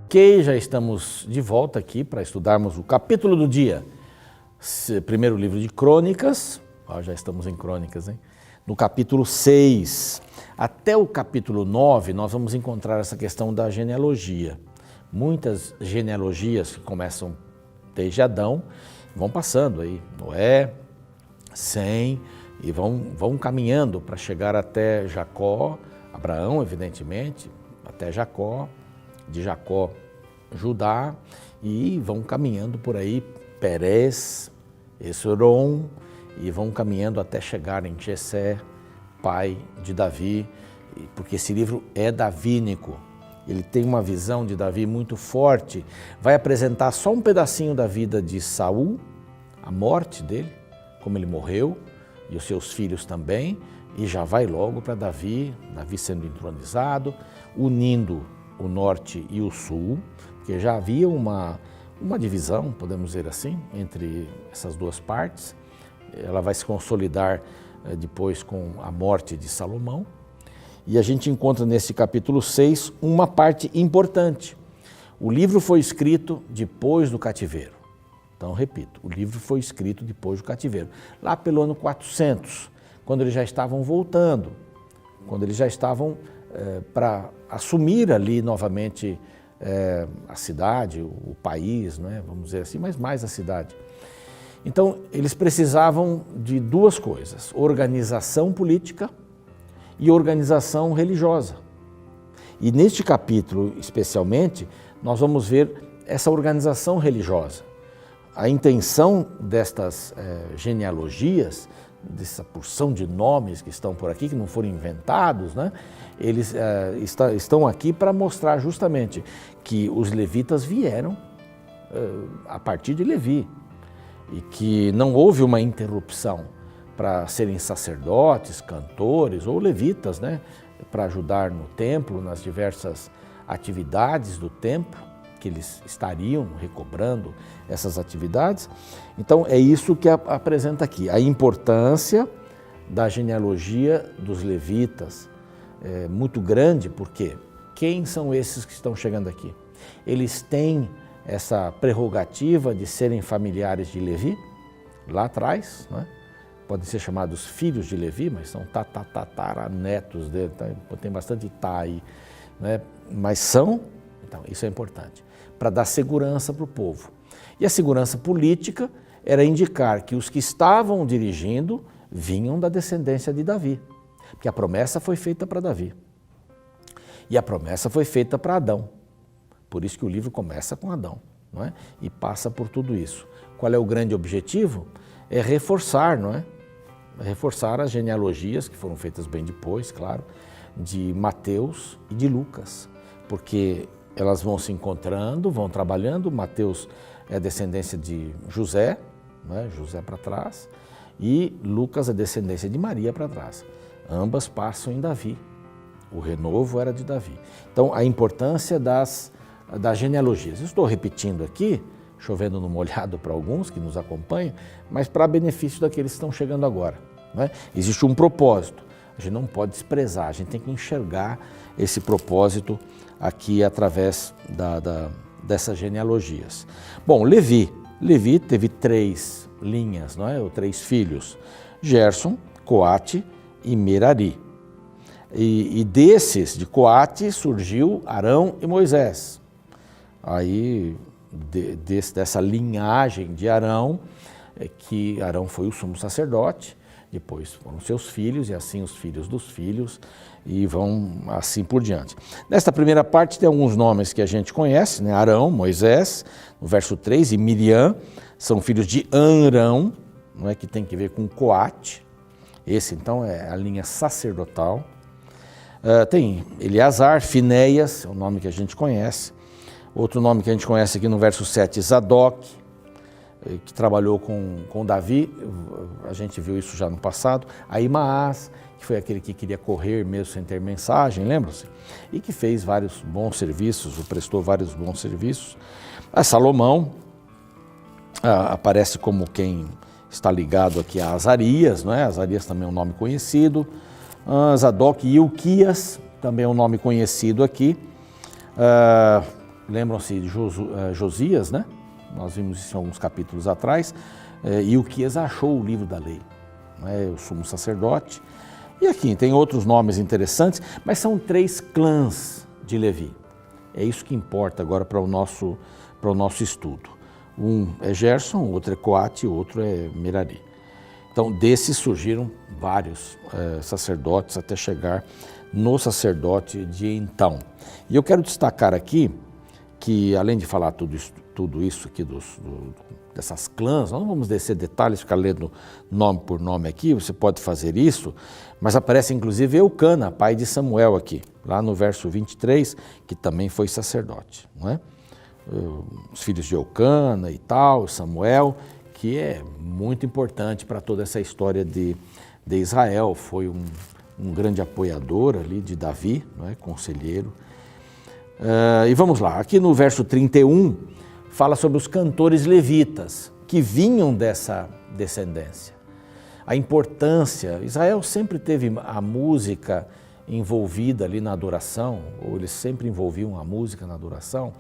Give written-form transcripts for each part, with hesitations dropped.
Ok, já estamos de volta aqui para estudarmos o capítulo do dia. Primeiro livro de Crônicas, já estamos em Crônicas, hein? No capítulo 6. Até o capítulo 9 nós vamos encontrar essa questão da genealogia. Muitas genealogias que começam desde Adão, vão passando aí, Noé, Sem, e vão caminhando para chegar até Jacó, Abraão, evidentemente, até Jacó, de Jacó, Judá, e vão caminhando por aí, Perez, Esrom, e vão caminhando até chegar em Jessé, pai de Davi, porque esse livro é davínico. Ele tem uma visão de Davi muito forte, vai apresentar só um pedacinho da vida de Saul, a morte dele, como ele morreu, e os seus filhos também, e já vai logo para Davi sendo entronizado, unindo o norte e o sul, porque já havia uma divisão, podemos dizer assim, entre essas duas partes. Ela vai se consolidar depois com a morte de Salomão. E a gente encontra nesse capítulo 6 uma parte importante. O livro foi escrito depois do cativeiro. Então, repito, o livro foi escrito depois do cativeiro. Lá pelo ano 400, quando eles já estavam voltando, quando eles já estavam para assumir ali novamente a cidade, o país, né, vamos dizer assim, mas mais a cidade. Então, eles precisavam de duas coisas: organização política e organização religiosa. E neste capítulo, especialmente, nós vamos ver essa organização religiosa. A intenção destas genealogias, dessa porção de nomes que estão por aqui, que não foram inventados, né? Eles estão aqui para mostrar justamente que os levitas vieram a partir de Levi e que não houve uma interrupção para serem sacerdotes, cantores ou levitas, né? Para ajudar no templo, nas diversas atividades do templo, que eles estariam recobrando essas atividades. Então é isso que apresenta aqui, a importância da genealogia dos levitas, é muito grande, porque quem são esses que estão chegando aqui? Eles têm essa prerrogativa de serem familiares de Levi, lá atrás, né? Podem ser chamados filhos de Levi, mas são tataranetos dele, tem bastante tá aí, né? Mas são, então isso é importante, para dar segurança para o povo. E a segurança política era indicar que os que estavam dirigindo vinham da descendência de Davi, porque a promessa foi feita para Davi. E a promessa foi feita para Adão. Por isso que o livro começa com Adão, não é? E passa por tudo isso. Qual é o grande objetivo? É reforçar, não é? Reforçar as genealogias que foram feitas bem depois, claro, de Mateus e de Lucas, porque elas vão se encontrando, vão trabalhando. Mateus é descendência de José, né? José para trás, e Lucas é descendência de Maria para trás. Ambas passam em Davi. O renovo era de Davi. Então, a importância das genealogias. Eu estou repetindo aqui, chovendo no molhado para alguns que nos acompanham, mas para benefício daqueles que estão chegando agora, né? Existe um propósito. A gente não pode desprezar, a gente tem que enxergar esse propósito aqui através dessas genealogias. Bom, Levi teve 3 linhas, não é? Ou 3 filhos: Gerson, Coate e Merari. E desses, de Coate, surgiu Arão e Moisés. Aí, dessa linhagem de Arão, que Arão foi o sumo sacerdote, depois foram seus filhos, e assim os filhos dos filhos, e vão assim por diante. Nesta primeira parte tem alguns nomes que a gente conhece, né? Arão, Moisés, no verso 3, e Miriam, são filhos de Arão, não é, que tem que ver com Coate. Esse então é a linha sacerdotal. Tem Eleazar, Finéias, é o nome que a gente conhece. Outro nome que a gente conhece aqui no verso 7, Zadok, que trabalhou com Davi, a gente viu isso já no passado. Ahimaás, que foi aquele que queria correr mesmo sem ter mensagem, lembra-se? E que fez vários bons serviços, ou prestou vários bons serviços. Salomão aparece como quem está ligado aqui a Azarias, não é? Azarias também é um nome conhecido. Zadok e Ilquias, também é um nome conhecido aqui. lembram-se de Josias, né? Nós vimos isso em alguns capítulos atrás, e Ilquias achou o livro da lei, né? O sumo sacerdote. E aqui tem outros nomes interessantes, mas são 3 clãs de Levi. É isso que importa agora para o nosso estudo. Um é Gerson, o outro é Coate e o outro é Merari. Então, desses surgiram vários sacerdotes até chegar no sacerdote de então. E eu quero destacar aqui que, além de falar tudo isso aqui dessas clãs, nós não vamos descer detalhes, ficar lendo nome por nome aqui, você pode fazer isso, mas aparece inclusive Eucana, pai de Samuel aqui, lá no verso 23, que também foi sacerdote, não é? Os filhos de Eucana e tal, Samuel, que é muito importante para toda essa história de Israel, foi um grande apoiador ali de Davi, não é? Conselheiro. E vamos lá, aqui no verso 31, fala sobre os cantores levitas, que vinham dessa descendência. A importância, Israel sempre teve a música envolvida ali na adoração, ou eles sempre envolviam a música na adoração.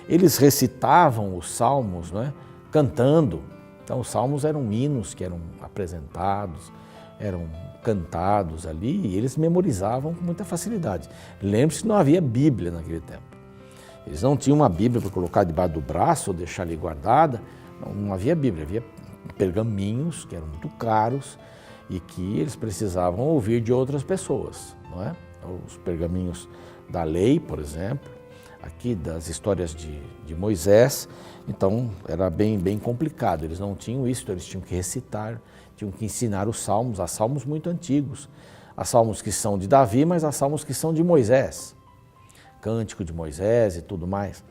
Eles recitavam os salmos, não é? Cantando. Então os salmos eram hinos que eram apresentados, eram cantados ali e eles memorizavam com muita facilidade. Lembre-se que não havia Bíblia naquele tempo. Eles não tinham uma Bíblia para colocar debaixo do braço ou deixar ali guardada. Não havia Bíblia, havia pergaminhos que eram muito caros e que eles precisavam ouvir de outras pessoas, não é? Os pergaminhos da lei, por exemplo, aqui das histórias de Moisés. Então era bem complicado, eles não tinham isso, eles tinham que recitar, tinham que ensinar os salmos, há salmos muito antigos, há salmos que são de Davi, mas há salmos que são de Moisés, Cântico de Moisés e tudo mais.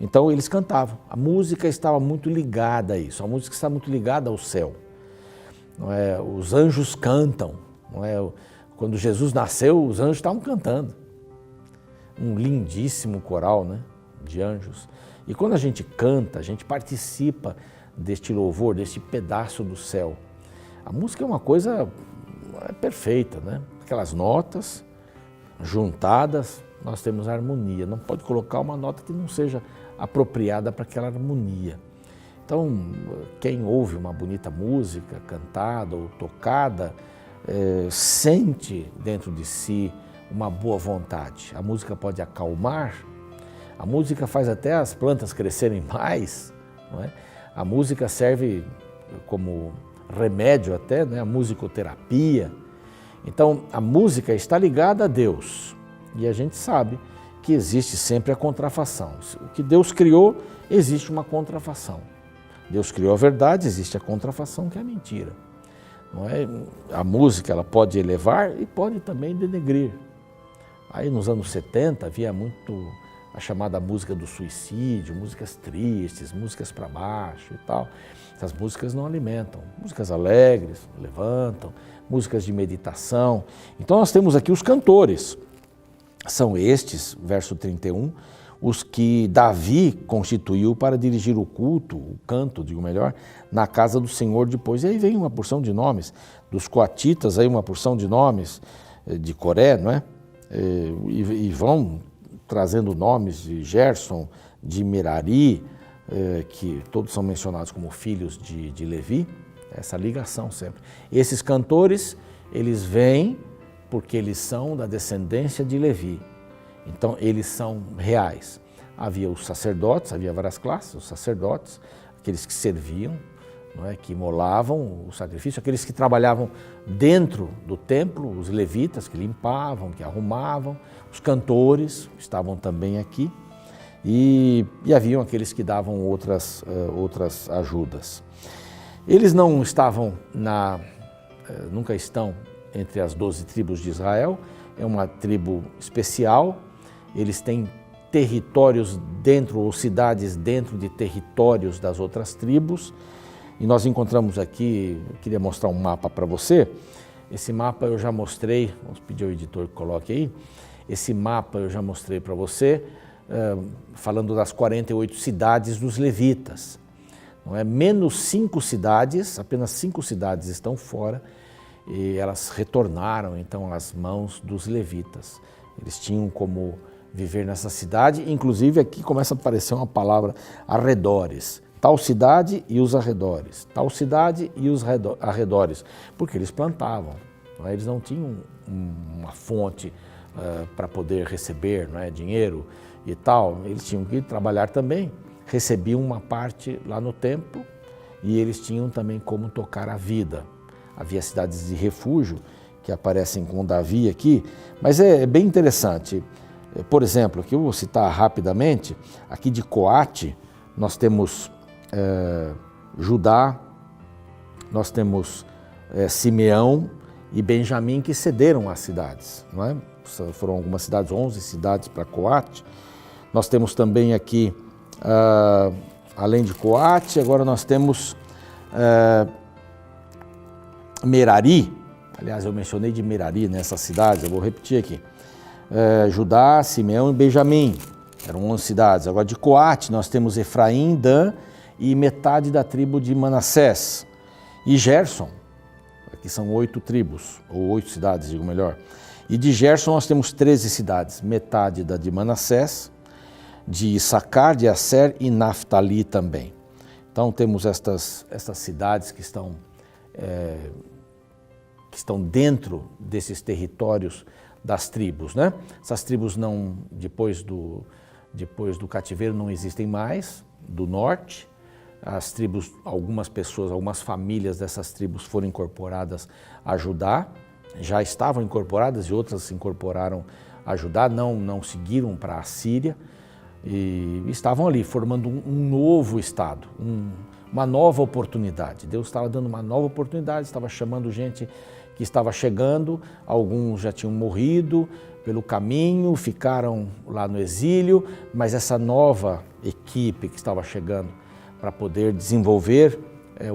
Então eles cantavam, a música estava muito ligada a isso, a música está muito ligada ao céu, não é? Os anjos cantam, não é? Quando Jesus nasceu, os anjos estavam cantando, um lindíssimo coral, né, de anjos. E quando a gente canta, a gente participa deste louvor, deste pedaço do céu. A música é uma coisa perfeita, né? Aquelas notas juntadas, nós temos harmonia. Não pode colocar uma nota que não seja apropriada para aquela harmonia. Então, quem ouve uma bonita música cantada ou tocada, sente dentro de si uma boa vontade. A música pode acalmar, a música faz até as plantas crescerem mais, não é? A música serve como remédio até, né? A musicoterapia. Então, a música está ligada a Deus e a gente sabe que existe sempre a contrafação. O que Deus criou, existe uma contrafação. Deus criou a verdade, existe a contrafação, que é a mentira. Não é? A música ela pode elevar e pode também denegrir. Aí nos anos 70 havia muito a chamada música do suicídio, músicas tristes, músicas para baixo e tal. Essas músicas não alimentam. Músicas alegres, levantam, músicas de meditação. Então nós temos aqui os cantores. São estes, verso 31, os que Davi constituiu para dirigir o culto, o canto, digo melhor, na casa do Senhor depois. E aí vem uma porção de nomes, dos coatitas, aí uma porção de nomes, de Coré, não é? E vão trazendo nomes de Gerson, de Merari, que todos são mencionados como filhos de Levi, essa ligação sempre. Esses cantores, eles vêm porque eles são da descendência de Levi, então eles são reais. Havia os sacerdotes, havia várias classes, os sacerdotes, aqueles que serviam, não é, que imolavam o sacrifício, aqueles que trabalhavam dentro do templo, os levitas que limpavam, que arrumavam, os cantores estavam também aqui e haviam aqueles que davam outras ajudas. Eles não estavam nunca estão entre as 12 tribos de Israel, é uma tribo especial, eles têm territórios dentro, ou cidades dentro de territórios das outras tribos. E nós encontramos aqui, eu queria mostrar um mapa para você. Esse mapa eu já mostrei, vamos pedir ao editor que coloque aí. Esse mapa eu já mostrei para você, falando das 48 cidades dos levitas. Não é? Menos 5 cidades, apenas 5 cidades estão fora e elas retornaram então às mãos dos levitas. Eles tinham como viver nessa cidade. Inclusive aqui começa a aparecer uma palavra, arredores. Tal cidade e os arredores, tal cidade e os arredores, porque eles plantavam, não é? Eles não tinham uma fonte para poder receber, não é? Dinheiro e tal, eles tinham que trabalhar também, recebiam uma parte lá no templo e eles tinham também como tocar a vida. Havia cidades de refúgio que aparecem com Davi aqui, mas é bem interessante. Por exemplo, aqui eu vou citar rapidamente, aqui de Coate nós temos Judá, nós temos Simeão e Benjamim que cederam as cidades, não é? Foram algumas cidades, 11 cidades para Coate. Nós temos também aqui, além de Coate, agora nós temos Merari, aliás eu mencionei de Merari nessas cidades, eu vou repetir aqui, Judá, Simeão e Benjamim, eram 11 cidades. Agora de Coate nós temos Efraim, Dan e metade da tribo de Manassés. E Gerson, aqui são 8 tribos, ou 8 cidades, digo melhor. E de Gerson nós temos 13 cidades, metade da de Manassés, de Issacar, de Asser e Naftali também. Então temos estas cidades que estão dentro desses territórios das tribos, né? Essas tribos não, depois do cativeiro não existem mais, do norte. As tribos, algumas pessoas, algumas famílias dessas tribos foram incorporadas a Judá, já estavam incorporadas e outras se incorporaram a Judá, não seguiram para a Síria e estavam ali formando um novo estado, uma nova oportunidade. Deus estava dando uma nova oportunidade, estava chamando gente que estava chegando, alguns já tinham morrido pelo caminho, ficaram lá no exílio, mas essa nova equipe que estava chegando para poder desenvolver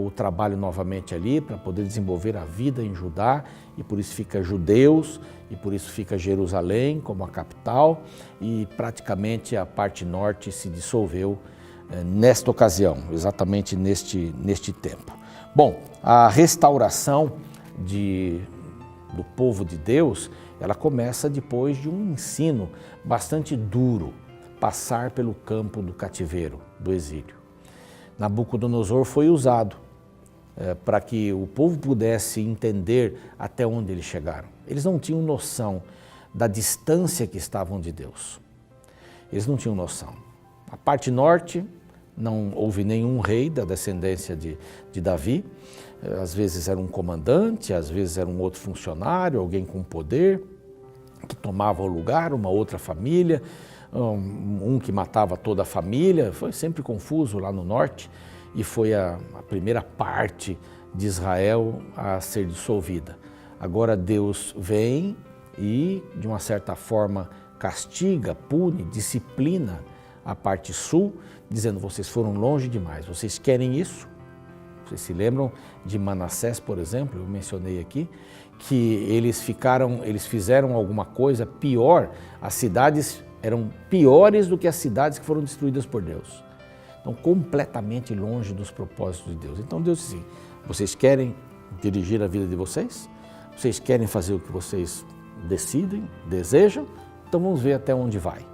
o trabalho novamente ali, para poder desenvolver a vida em Judá, e por isso fica Judeus, e por isso fica Jerusalém como a capital, e praticamente a parte norte se dissolveu nesta ocasião, exatamente neste tempo. Bom, a restauração do povo de Deus, ela começa depois de um ensino bastante duro, passar pelo campo do cativeiro, do exílio. Nabucodonosor foi usado para que o povo pudesse entender até onde eles chegaram. Eles não tinham noção da distância que estavam de Deus. Eles não tinham noção. A parte norte, não houve nenhum rei da descendência de Davi. Às vezes era um comandante, às vezes era um outro funcionário, alguém com poder, que tomava o lugar, uma outra família, um que matava toda a família. Foi sempre confuso lá no norte e foi a primeira parte de Israel a ser dissolvida. Agora Deus vem e, de uma certa forma, castiga, pune, disciplina a parte sul, dizendo: vocês foram longe demais, vocês querem isso? Vocês se lembram de Manassés, por exemplo, eu mencionei aqui, que eles fizeram alguma coisa pior, as cidades eram piores do que as cidades que foram destruídas por Deus. Então, completamente longe dos propósitos de Deus. Então Deus disse assim: vocês querem dirigir a vida de vocês? Vocês querem fazer o que vocês decidem, desejam? Então vamos ver até onde vai.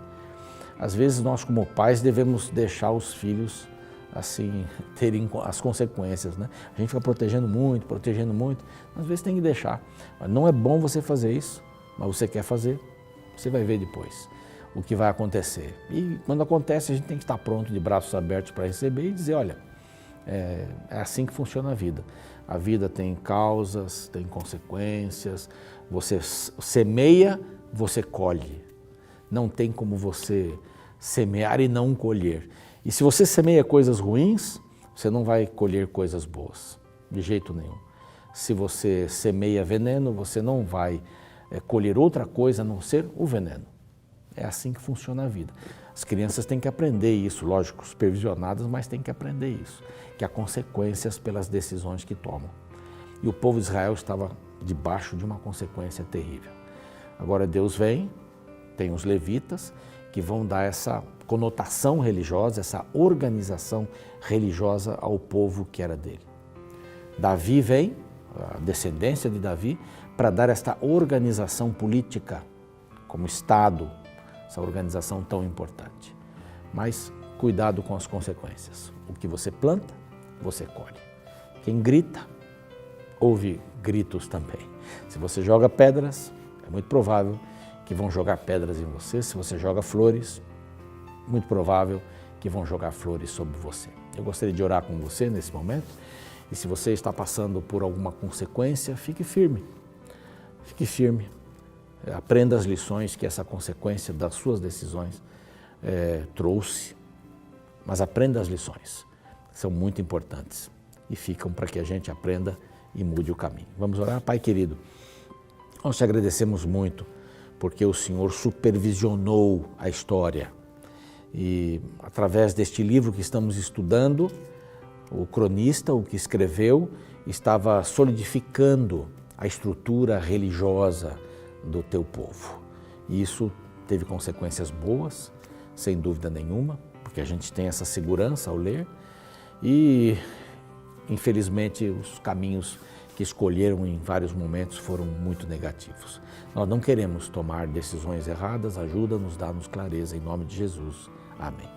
Às vezes nós, como pais, devemos deixar os filhos assim terem as consequências, né? A gente fica protegendo muito, às vezes tem que deixar. Não é bom você fazer isso, mas você quer fazer, você vai ver depois o que vai acontecer. E quando acontece, a gente tem que estar pronto, de braços abertos para receber e dizer: olha, é assim que funciona a vida. A vida tem causas, tem consequências, você semeia, você colhe. Não tem como você semear e não colher. E se você semeia coisas ruins, você não vai colher coisas boas, de jeito nenhum. Se você semeia veneno, você não vai colher outra coisa a não ser o veneno. É assim que funciona a vida. As crianças têm que aprender isso, lógico, supervisionadas, mas têm que aprender isso, que há consequências pelas decisões que tomam. E o povo de Israel estava debaixo de uma consequência terrível. Agora Deus vem, tem os levitas, que vão dar essa conotação religiosa, essa organização religiosa ao povo que era dele. Davi vem, a descendência de Davi, para dar esta organização política como Estado, essa organização tão importante. Mas cuidado com as consequências. O que você planta, você colhe. Quem grita, ouve gritos também. Se você joga pedras, é muito provável que vão jogar pedras em você. Se você joga flores, muito provável que vão jogar flores sobre você. Eu gostaria de orar com você nesse momento. E se você está passando por alguma consequência, fique firme. Fique firme. Aprenda as lições que essa consequência das suas decisões trouxe. Mas aprenda as lições. São muito importantes. E ficam para que a gente aprenda e mude o caminho. Vamos orar? Pai querido, nós te agradecemos muito porque o Senhor supervisionou a história. E através deste livro que estamos estudando, o cronista, o que escreveu, estava solidificando a estrutura religiosa do teu povo. E isso teve consequências boas, sem dúvida nenhuma, porque a gente tem essa segurança ao ler. E, infelizmente, os caminhos que escolheram em vários momentos foram muito negativos. Nós não queremos tomar decisões erradas, ajuda-nos, dá-nos clareza, em nome de Jesus. Amém.